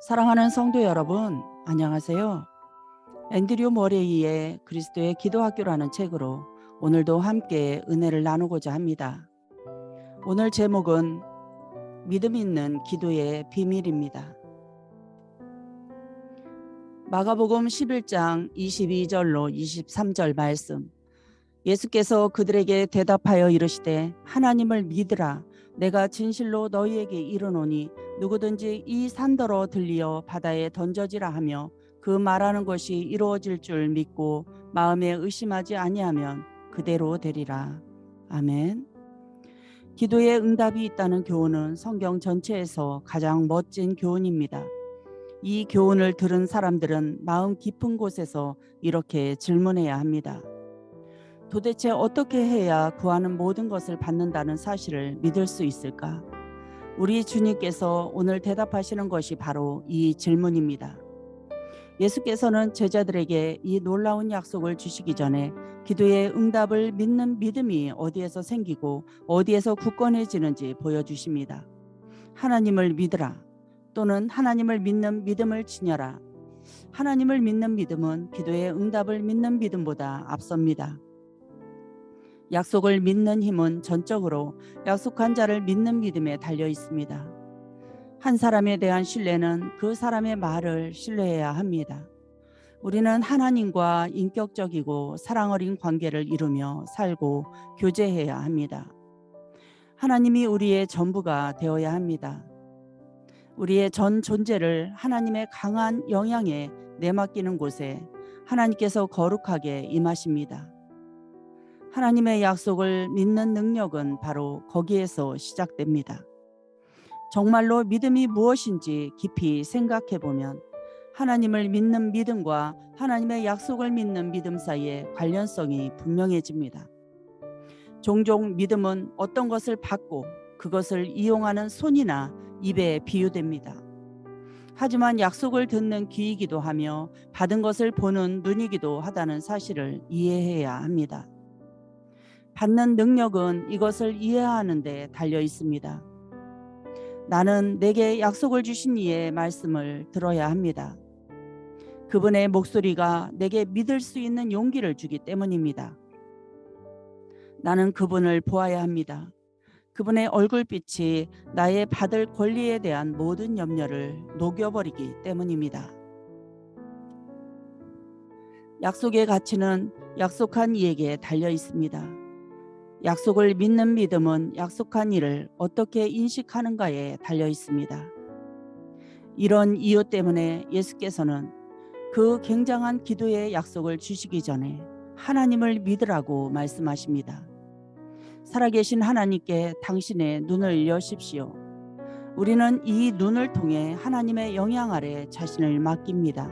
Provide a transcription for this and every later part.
사랑하는 성도 여러분, 안녕하세요. 앤드류 머레이의 그리스도의 기도학교라는 책으로 오늘도 함께 은혜를 나누고자 합니다. 오늘 제목은 믿음 있는 기도의 비밀입니다. 마가복음 11장 22절로 23절 말씀. 예수께서 그들에게 대답하여 이르시되 하나님을 믿으라. 내가 진실로 너희에게 이르노니 누구든지 이 산더러 들리어 바다에 던져지라 하며 그 말하는 것이 이루어질 줄 믿고 마음에 의심하지 아니하면 그대로 되리라. 아멘. 기도에 응답이 있다는 교훈은 성경 전체에서 가장 멋진 교훈입니다. 이 교훈을 들은 사람들은 마음 깊은 곳에서 이렇게 질문해야 합니다. 도대체 어떻게 해야 구하는 모든 것을 받는다는 사실을 믿을 수 있을까? 우리 주님께서 오늘 대답하시는 것이 바로 이 질문입니다. 예수께서는 제자들에게 이 놀라운 약속을 주시기 전에 기도의 응답을 믿는 믿음이 어디에서 생기고 어디에서 굳건해지는지 보여주십니다. 하나님을 믿으라 또는 하나님을 믿는 믿음을 지녀라. 하나님을 믿는 믿음은 기도의 응답을 믿는 믿음보다 앞섭니다. 약속을 믿는 힘은 전적으로 약속한 자를 믿는 믿음에 달려 있습니다. 한 사람에 대한 신뢰는 그 사람의 말을 신뢰해야 합니다. 우리는 하나님과 인격적이고 사랑 어린 관계를 이루며 살고 교제해야 합니다. 하나님이 우리의 전부가 되어야 합니다. 우리의 전 존재를 하나님의 강한 영향에 내맡기는 곳에 하나님께서 거룩하게 임하십니다. 하나님의 약속을 믿는 능력은 바로 거기에서 시작됩니다. 정말로 믿음이 무엇인지 깊이 생각해 보면 하나님을 믿는 믿음과 하나님의 약속을 믿는 믿음 사이의 관련성이 분명해집니다. 종종 믿음은 어떤 것을 받고 그것을 이용하는 손이나 입에 비유됩니다. 하지만 약속을 듣는 귀이기도 하며 받은 것을 보는 눈이기도 하다는 사실을 이해해야 합니다. 받는 능력은 이것을 이해하는 데 달려 있습니다. 나는 내게 약속을 주신 이의 말씀을 들어야 합니다. 그분의 목소리가 내게 믿을 수 있는 용기를 주기 때문입니다. 나는 그분을 보아야 합니다. 그분의 얼굴빛이 나의 받을 권리에 대한 모든 염려를 녹여버리기 때문입니다. 약속의 가치는 약속한 이에게 달려 있습니다. 약속을 믿는 믿음은 약속한 일을 어떻게 인식하는가에 달려 있습니다. 이런 이유 때문에 예수께서는 그 굉장한 기도의 약속을 주시기 전에 하나님을 믿으라고 말씀하십니다. 살아계신 하나님께 당신의 눈을 여십시오. 우리는 이 눈을 통해 하나님의 영향 아래 자신을 맡깁니다.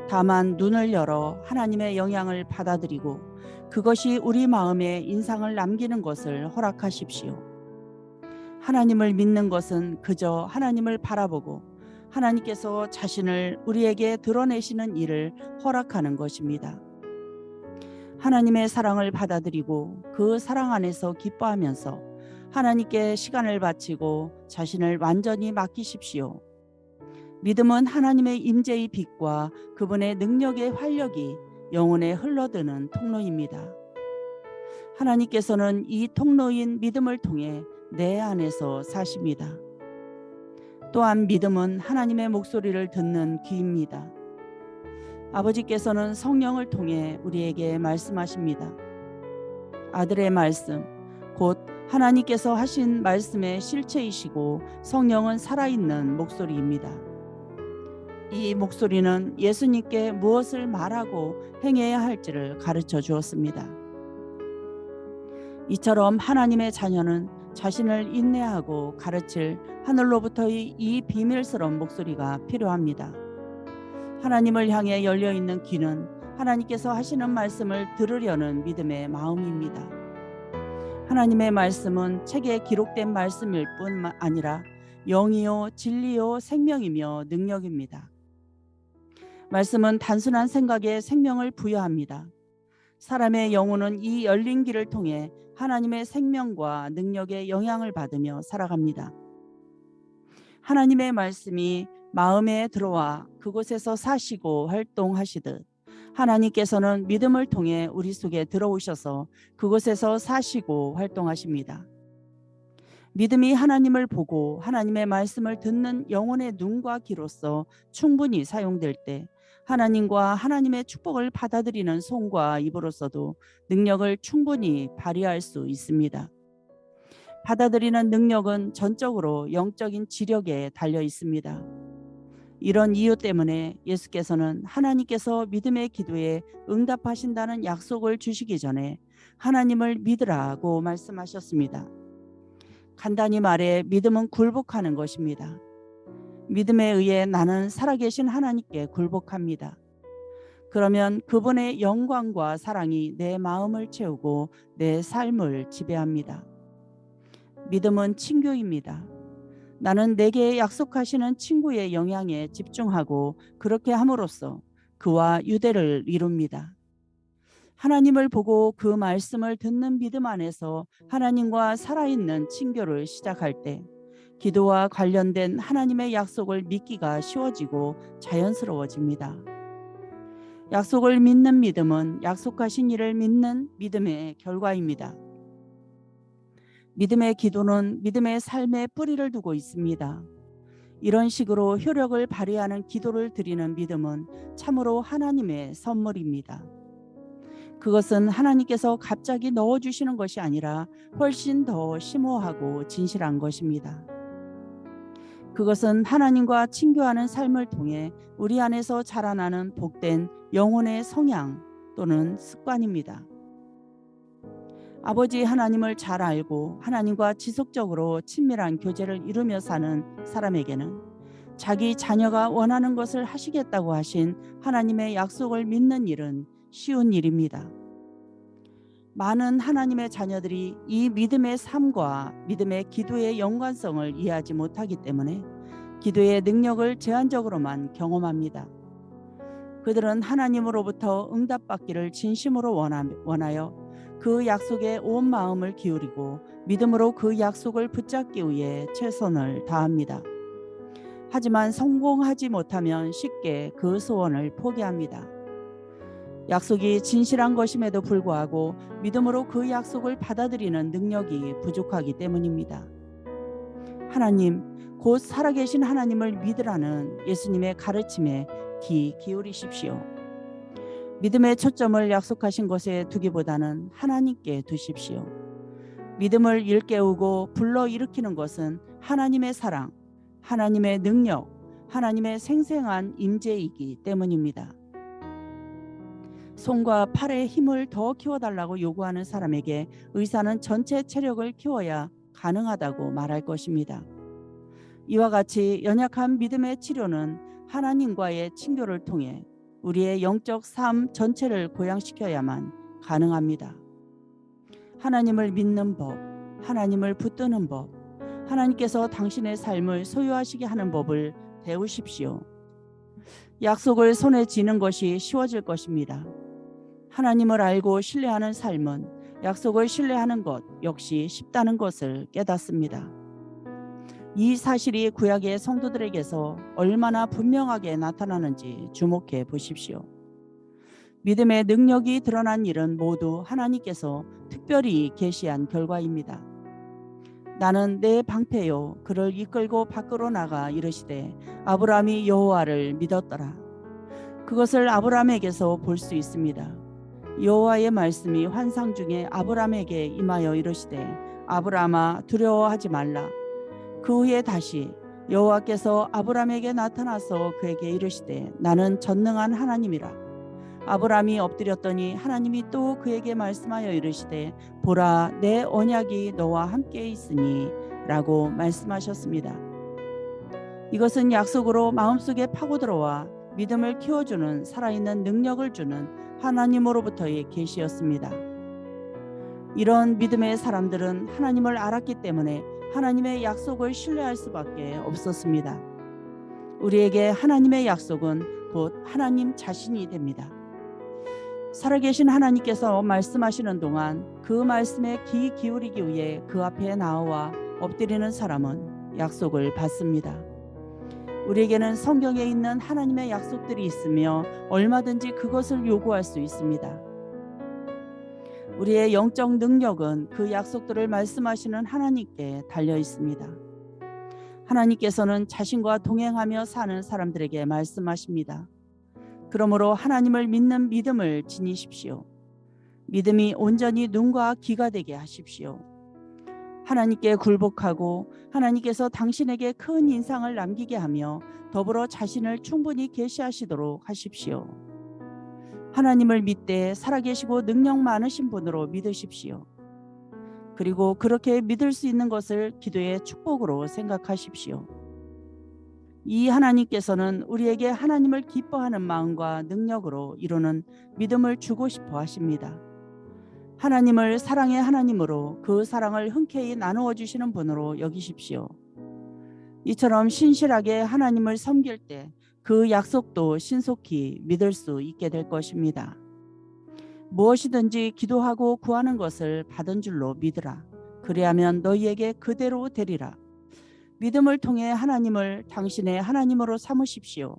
다만 눈을 열어 하나님의 영향을 받아들이고 그것이 우리 마음에 인상을 남기는 것을 허락하십시오. 하나님을 믿는 것은 그저 하나님을 바라보고 하나님께서 자신을 우리에게 드러내시는 일을 허락하는 것입니다. 하나님의 사랑을 받아들이고 그 사랑 안에서 기뻐하면서 하나님께 시간을 바치고 자신을 완전히 맡기십시오. 믿음은 하나님의 임재의 빛과 그분의 능력의 활력이 영혼에 흘러드는 통로입니다. 하나님께서는 이 통로인 믿음을 통해 내 안에서 사십니다. 또한 믿음은 하나님의 목소리를 듣는 귀입니다. 아버지께서는 성령을 통해 우리에게 말씀하십니다. 아들의 말씀, 곧 하나님께서 하신 말씀의 실체이시고 성령은 살아있는 목소리입니다. 이 목소리는 예수님께 무엇을 말하고 행해야 할지를 가르쳐 주었습니다. 이처럼 하나님의 자녀는 자신을 인내하고 가르칠 하늘로부터의 이 비밀스러운 목소리가 필요합니다. 하나님을 향해 열려있는 귀는 하나님께서 하시는 말씀을 들으려는 믿음의 마음입니다. 하나님의 말씀은 책에 기록된 말씀일 뿐 아니라 영이요 진리요 생명이며 능력입니다. 말씀은 단순한 생각에 생명을 부여합니다. 사람의 영혼은 이 열린 길을 통해 하나님의 생명과 능력의 영향을 받으며 살아갑니다. 하나님의 말씀이 마음에 들어와 그곳에서 사시고 활동하시듯 하나님께서는 믿음을 통해 우리 속에 들어오셔서 그곳에서 사시고 활동하십니다. 믿음이 하나님을 보고 하나님의 말씀을 듣는 영혼의 눈과 귀로서 충분히 사용될 때 하나님과 하나님의 축복을 받아들이는 손과 입으로서도 능력을 충분히 발휘할 수 있습니다. 받아들이는 능력은 전적으로 영적인 지력에 달려 있습니다. 이런 이유 때문에 예수께서는 하나님께서 믿음의 기도에 응답하신다는 약속을 주시기 전에 하나님을 믿으라고 말씀하셨습니다. 간단히 말해 믿음은 굴복하는 것입니다. 믿음에 의해 나는 살아계신 하나님께 굴복합니다. 그러면 그분의 영광과 사랑이 내 마음을 채우고 내 삶을 지배합니다. 믿음은 친교입니다. 나는 내게 약속하시는 친구의 영향에 집중하고 그렇게 함으로써 그와 유대를 이룹니다. 하나님을 보고 그 말씀을 듣는 믿음 안에서 하나님과 살아있는 친교를 시작할 때 기도와 관련된 하나님의 약속을 믿기가 쉬워지고 자연스러워집니다. 약속을 믿는 믿음은 약속하신 일을 믿는 믿음의 결과입니다. 믿음의 기도는 믿음의 삶에 뿌리를 두고 있습니다. 이런 식으로 효력을 발휘하는 기도를 드리는 믿음은 참으로 하나님의 선물입니다. 그것은 하나님께서 갑자기 넣어주시는 것이 아니라 훨씬 더 심오하고 진실한 것입니다. 그것은 하나님과 친교하는 삶을 통해 우리 안에서 자라나는 복된 영혼의 성향 또는 습관입니다. 아버지 하나님을 잘 알고 하나님과 지속적으로 친밀한 교제를 이루며 사는 사람에게는 자기 자녀가 원하는 것을 하시겠다고 하신 하나님의 약속을 믿는 일은 쉬운 일입니다. 많은 하나님의 자녀들이 이 믿음의 삶과 믿음의 기도의 연관성을 이해하지 못하기 때문에 기도의 능력을 제한적으로만 경험합니다. 그들은 하나님으로부터 응답받기를 진심으로 원하여 그 약속에 온 마음을 기울이고 믿음으로 그 약속을 붙잡기 위해 최선을 다합니다. 하지만 성공하지 못하면 쉽게 그 소원을 포기합니다. 약속이 진실한 것임에도 불구하고 믿음으로 그 약속을 받아들이는 능력이 부족하기 때문입니다. 하나님, 곧 살아계신 하나님을 믿으라는 예수님의 가르침에 귀 기울이십시오. 믿음의 초점을 약속하신 것에 두기보다는 하나님께 두십시오. 믿음을 일깨우고 불러일으키는 것은 하나님의 사랑, 하나님의 능력, 하나님의 생생한 임재이기 때문입니다. 손과 팔의 힘을 더 키워달라고 요구하는 사람에게 의사는 전체 체력을 키워야 가능하다고 말할 것입니다. 이와 같이 연약한 믿음의 치료는 하나님과의 친교를 통해 우리의 영적 삶 전체를 고양시켜야만 가능합니다. 하나님을 믿는 법, 하나님을 붙드는 법, 하나님께서 당신의 삶을 소유하시게 하는 법을 배우십시오. 약속을 손에 쥐는 것이 쉬워질 것입니다. 하나님을 알고 신뢰하는 삶은 약속을 신뢰하는 것 역시 쉽다는 것을 깨닫습니다. 이 사실이 구약의 성도들에게서 얼마나 분명하게 나타나는지 주목해 보십시오. 믿음의 능력이 드러난 일은 모두 하나님께서 특별히 계시한 결과입니다. 나는 내 방패요 그를 이끌고 밖으로 나가 이르시되 아브라함이 여호와를 믿었더라. 그것을 아브라함에게서 볼 수 있습니다. 여호와의 말씀이 환상 중에 아브라함에게 임하여 이르시되 아브라함아 두려워하지 말라. 그 후에 다시 여호와께서 아브라함에게 나타나서 그에게 이르시되 나는 전능한 하나님이라. 아브라함이 엎드렸더니 하나님이 또 그에게 말씀하여 이르시되 보라 내 언약이 너와 함께 있으니 라고 말씀하셨습니다. 이것은 약속으로 마음속에 파고들어와 믿음을 키워주는 살아있는 능력을 주는 하나님으로부터의 계시였습니다. 이런 믿음의 사람들은 하나님을 알았기 때문에 하나님의 약속을 신뢰할 수밖에 없었습니다. 우리에게 하나님의 약속은 곧 하나님 자신이 됩니다. 살아계신 하나님께서 말씀하시는 동안 그 말씀에 귀 기울이기 위해 그 앞에 나와 엎드리는 사람은 약속을 받습니다. 우리에게는 성경에 있는 하나님의 약속들이 있으며 얼마든지 그것을 요구할 수 있습니다. 우리의 영적 능력은 그 약속들을 말씀하시는 하나님께 달려 있습니다. 하나님께서는 자신과 동행하며 사는 사람들에게 말씀하십니다. 그러므로 하나님을 믿는 믿음을 지니십시오. 믿음이 온전히 눈과 귀가 되게 하십시오. 하나님께 굴복하고 하나님께서 당신에게 큰 인상을 남기게 하며 더불어 자신을 충분히 계시하시도록 하십시오. 하나님을 믿되 살아계시고 능력 많으신 분으로 믿으십시오. 그리고 그렇게 믿을 수 있는 것을 기도의 축복으로 생각하십시오. 이 하나님께서는 우리에게 하나님을 기뻐하는 마음과 능력으로 이루는 믿음을 주고 싶어 하십니다. 하나님을 사랑의 하나님으로 그 사랑을 흔쾌히 나누어 주시는 분으로 여기십시오. 이처럼 신실하게 하나님을 섬길 때 그 약속도 신속히 믿을 수 있게 될 것입니다. 무엇이든지 기도하고 구하는 것을 받은 줄로 믿으라. 그리하면 너희에게 그대로 되리라. 믿음을 통해 하나님을 당신의 하나님으로 삼으십시오.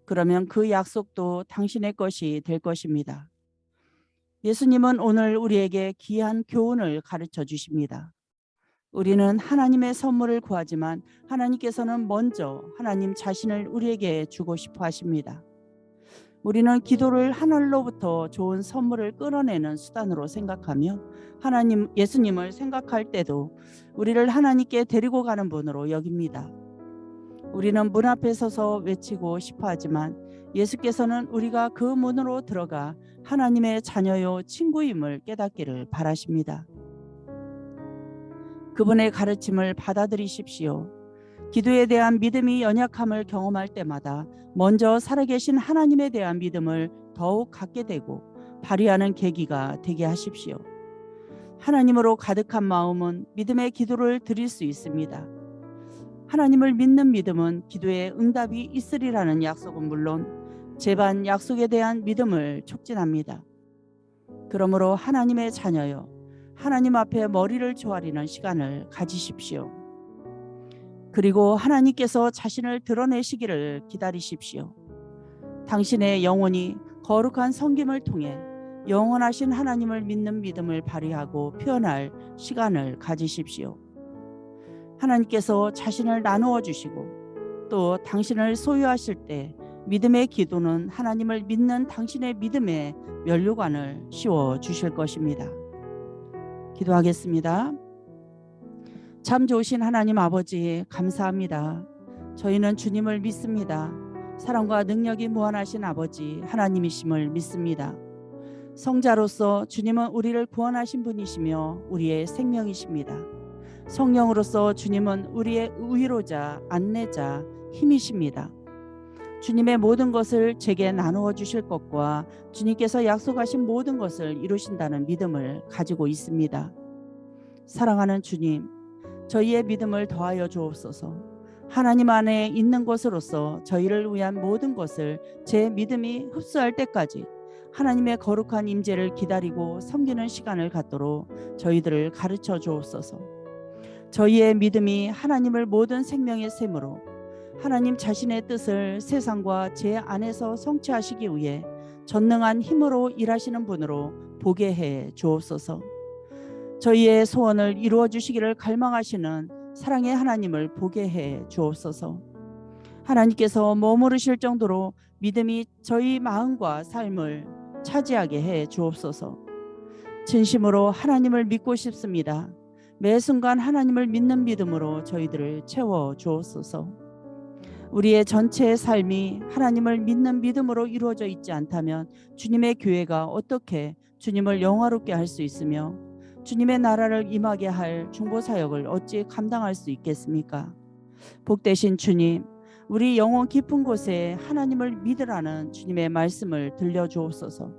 그러면 그 약속도 당신의 것이 될 것입니다. 예수님은 오늘 우리에게 귀한 교훈을 가르쳐 주십니다. 우리는 하나님의 선물을 구하지만 하나님께서는 먼저 하나님 자신을 우리에게 주고 싶어 하십니다. 우리는 기도를 하늘로부터 좋은 선물을 끌어내는 수단으로 생각하며 예수님을 생각할 때도 우리를 하나님께 데리고 가는 분으로 여깁니다. 우리는 문 앞에 서서 외치고 싶어 하지만 예수께서는 우리가 그 문으로 들어가 하나님의 자녀요 친구임을 깨닫기를 바라십니다. 그분의 가르침을 받아들이십시오. 기도에 대한 믿음이 연약함을 경험할 때마다 먼저 살아계신 하나님에 대한 믿음을 더욱 갖게 되고 발휘하는 계기가 되게 하십시오. 하나님으로 가득한 마음은 믿음의 기도를 드릴 수 있습니다. 하나님을 믿는 믿음은 기도에 응답이 있으리라는 약속은 물론 제반 약속에 대한 믿음을 촉진합니다. 그러므로 하나님의 자녀여, 하나님 앞에 머리를 조아리는 시간을 가지십시오. 그리고 하나님께서 자신을 드러내시기를 기다리십시오. 당신의 영혼이 거룩한 섬김을 통해 영원하신 하나님을 믿는 믿음을 발휘하고 표현할 시간을 가지십시오. 하나님께서 자신을 나누어 주시고 또 당신을 소유하실 때 믿음의 기도는 하나님을 믿는 당신의 믿음의 면류관을 씌워 주실 것입니다. 기도하겠습니다. 참 좋으신 하나님 아버지 감사합니다. 저희는 주님을 믿습니다. 사랑과 능력이 무한하신 아버지 하나님이심을 믿습니다. 성자로서 주님은 우리를 구원하신 분이시며 우리의 생명이십니다. 성령으로서 주님은 우리의 위로자, 안내자, 힘이십니다. 주님의 모든 것을 제게 나누어 주실 것과 주님께서 약속하신 모든 것을 이루신다는 믿음을 가지고 있습니다. 사랑하는 주님, 저희의 믿음을 더하여 주옵소서. 하나님 안에 있는 것으로서 저희를 위한 모든 것을 제 믿음이 흡수할 때까지 하나님의 거룩한 임재를 기다리고 섬기는 시간을 갖도록 저희들을 가르쳐 주옵소서. 저희의 믿음이 하나님을 모든 생명의 샘으로 하나님 자신의 뜻을 세상과 제 안에서 성취하시기 위해 전능한 힘으로 일하시는 분으로 보게 해 주옵소서. 저희의 소원을 이루어 주시기를 갈망하시는 사랑의 하나님을 보게 해 주옵소서. 하나님께서 머무르실 정도로 믿음이 저희 마음과 삶을 차지하게 해 주옵소서. 진심으로 하나님을 믿고 싶습니다. 매 순간 하나님을 믿는 믿음으로 저희들을 채워 주옵소서. 우리의 전체의 삶이 하나님을 믿는 믿음으로 이루어져 있지 않다면 주님의 교회가 어떻게 주님을 영화롭게 할 수 있으며 주님의 나라를 임하게 할 중보사역을 어찌 감당할 수 있겠습니까? 복되신 주님, 우리 영혼 깊은 곳에 하나님을 믿으라는 주님의 말씀을 들려주옵소서.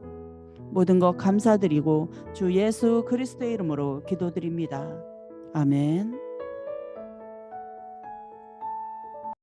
모든 것 감사드리고 주 예수 그리스도의 이름으로 기도드립니다. 아멘.